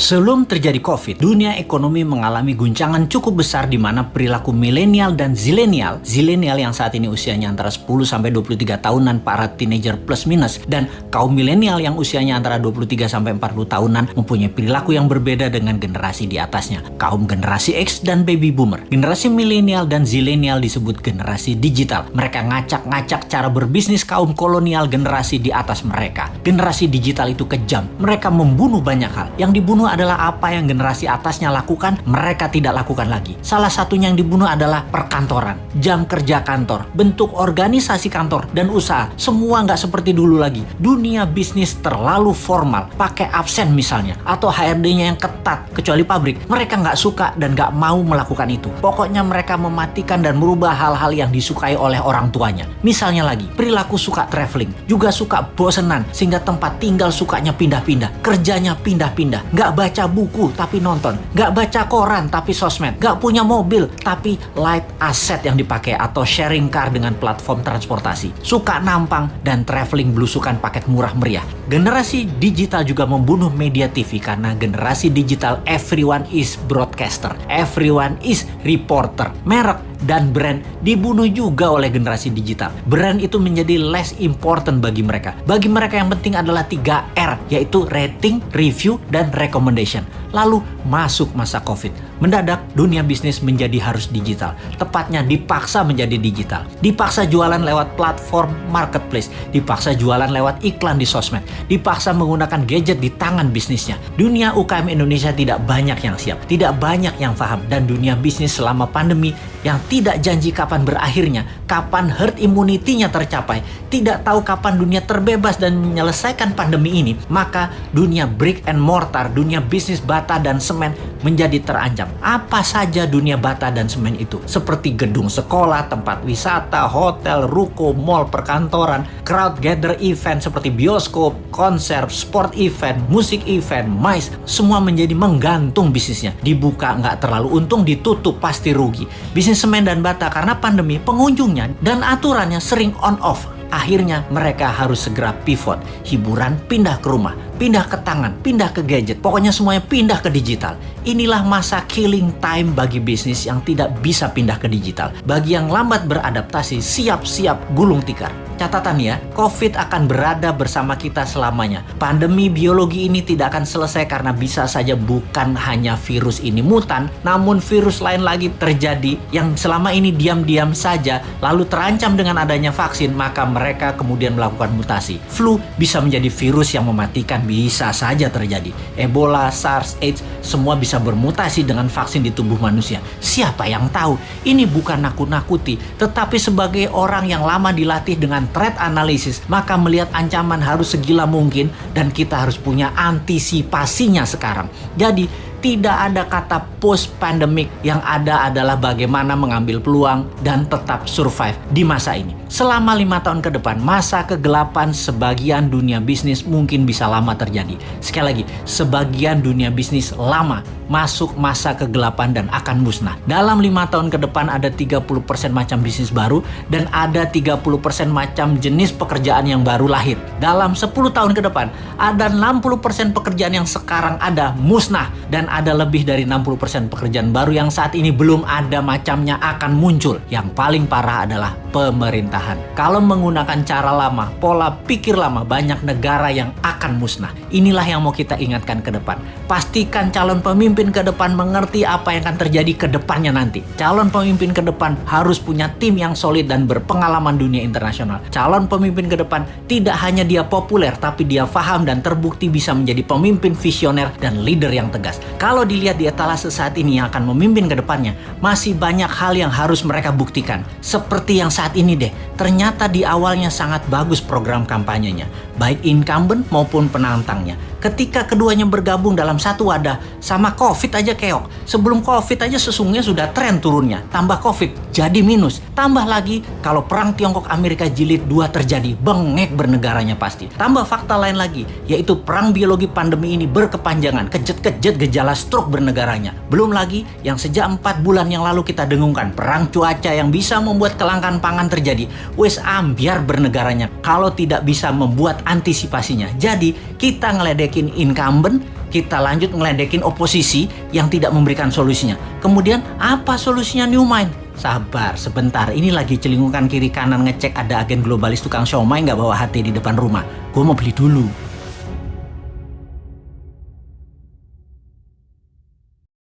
Sebelum terjadi COVID, dunia ekonomi mengalami guncangan cukup besar di mana perilaku milenial dan zilenial yang saat ini usianya antara 10 sampai 23 tahunan, para teenager plus minus, dan kaum milenial yang usianya antara 23 sampai 40 tahunan mempunyai perilaku yang berbeda dengan generasi di atasnya, kaum generasi X dan baby boomer. Generasi milenial dan zilenial disebut generasi digital. Mereka ngacak-ngacak cara berbisnis kaum kolonial generasi di atas mereka. Generasi digital itu kejam. Mereka membunuh banyak hal. Yang dibunuh adalah apa yang generasi atasnya lakukan, mereka tidak lakukan lagi. Salah satunya yang dibunuh adalah perkantoran, jam kerja kantor, bentuk organisasi kantor dan usaha. Semua nggak seperti dulu lagi. Dunia bisnis terlalu formal, pakai absen misalnya, atau HRD-nya yang ketat, kecuali pabrik. Mereka nggak suka dan nggak mau melakukan itu. Pokoknya mereka mematikan dan merubah hal-hal yang disukai oleh orang tuanya. Misalnya lagi, perilaku suka traveling, juga suka bosenan, sehingga tempat tinggal sukanya pindah-pindah, kerjanya pindah-pindah, nggak baca buku tapi nonton, nggak baca koran tapi sosmed, nggak punya mobil tapi light asset yang dipakai atau sharing car dengan platform transportasi, suka nampang dan traveling belusukan paket murah meriah. Generasi digital juga membunuh media TV karena generasi digital everyone is broadcaster, everyone is reporter. Merek dan brand dibunuh juga oleh generasi digital. Brand itu menjadi less important bagi mereka. Bagi mereka yang penting adalah 3R, yaitu rating, review, dan recommendation. Lalu masuk masa COVID. Mendadak dunia bisnis menjadi harus digital. Tepatnya dipaksa menjadi digital. Dipaksa jualan lewat platform marketplace. Dipaksa jualan lewat iklan di sosmed. Dipaksa menggunakan gadget di tangan bisnisnya. Dunia UKM Indonesia tidak banyak yang siap. Tidak banyak yang paham. Dan dunia bisnis selama pandemi yang tidak janji kapan berakhirnya, kapan herd immunity-nya tercapai, tidak tahu kapan dunia terbebas dan menyelesaikan pandemi ini, maka dunia brick and mortar, dunia bisnis bata dan semen menjadi terancam. Apa saja dunia bata dan semen itu? Seperti gedung sekolah, tempat wisata, hotel, ruko, mall, perkantoran, crowd gather event seperti bioskop, konser, sport event, musik event, MICE, semua menjadi menggantung bisnisnya. Dibuka nggak terlalu untung, ditutup pasti rugi. Bisnis semen dan bata karena pandemi, pengunjungnya dan aturannya sering on off. Akhirnya mereka harus segera pivot. Hiburan pindah ke rumah, pindah ke tangan, pindah ke gadget. Pokoknya semuanya pindah ke digital. Inilah masa killing time bagi bisnis yang tidak bisa pindah ke digital. Bagi yang lambat beradaptasi, siap-siap gulung tikar. Catatan ya, COVID akan berada bersama kita selamanya. Pandemi biologi ini tidak akan selesai karena bisa saja bukan hanya virus ini mutan, namun virus lain lagi terjadi yang selama ini diam-diam saja lalu terancam dengan adanya vaksin, maka mereka kemudian melakukan mutasi. Flu bisa menjadi virus yang mematikan, bisa saja terjadi. Ebola, SARS, AIDS, semua bisa bermutasi dengan vaksin di tubuh manusia. Siapa yang tahu? Ini bukan nakut-nakuti, tetapi sebagai orang yang lama dilatih dengan threat analysis, maka melihat ancaman harus segila mungkin dan kita harus punya antisipasinya sekarang. Jadi tidak ada kata post pandemic, yang ada adalah bagaimana mengambil peluang dan tetap survive di masa ini. Selama 5 tahun ke depan, masa kegelapan sebagian dunia bisnis mungkin bisa lama terjadi. Sekali lagi, sebagian dunia bisnis lama masuk masa kegelapan dan akan musnah. Dalam 5 tahun ke depan ada 30% macam bisnis baru dan ada 30% macam jenis pekerjaan yang baru lahir. Dalam 10 tahun ke depan ada 60% pekerjaan yang sekarang ada musnah dan ada lebih dari 60% pekerjaan baru yang saat ini belum ada macamnya akan muncul. Yang paling parah adalah pemerintahan. Kalau menggunakan cara lama, pola pikir lama, banyak negara yang akan musnah. Inilah yang mau kita ingatkan ke depan. Pastikan calon pemimpin ke depan mengerti apa yang akan terjadi ke depannya nanti. Calon pemimpin ke depan harus punya tim yang solid dan berpengalaman dunia internasional. Calon pemimpin ke depan tidak hanya dia populer, tapi dia paham dan terbukti bisa menjadi pemimpin visioner dan leader yang tegas. Kalau dilihat di etalase saat ini yang akan memimpin ke depannya, masih banyak hal yang harus mereka buktikan. Seperti yang saat ini deh, ternyata di awalnya sangat bagus program kampanyenya, baik incumbent maupun penantangnya. Ketika keduanya bergabung dalam satu wadah, sama COVID aja keok. Sebelum COVID aja sesungguhnya sudah tren turunnya. Tambah COVID, jadi minus. Tambah lagi, kalau perang Tiongkok-Amerika jilid 2 terjadi, bengek bernegaranya pasti. Tambah fakta lain lagi, yaitu perang biologi pandemi ini berkepanjangan, kejet-kejet gejala stroke bernegaranya. Belum lagi, yang sejak 4 bulan yang lalu kita dengungkan, perang cuaca yang bisa membuat kelangkaan pangan terjadi. Wes ambiar bernegaranya kalau tidak bisa membuat antisipasinya. Jadi, kita ngeledekin incumbent, kita lanjut ngeledekin oposisi yang tidak memberikan solusinya. Kemudian apa solusinya New Mind? Sabar, sebentar. Ini lagi celingukan kiri kanan ngecek ada agen globalis tukang siomay nggak bawa HT di depan rumah. Gue mau beli dulu.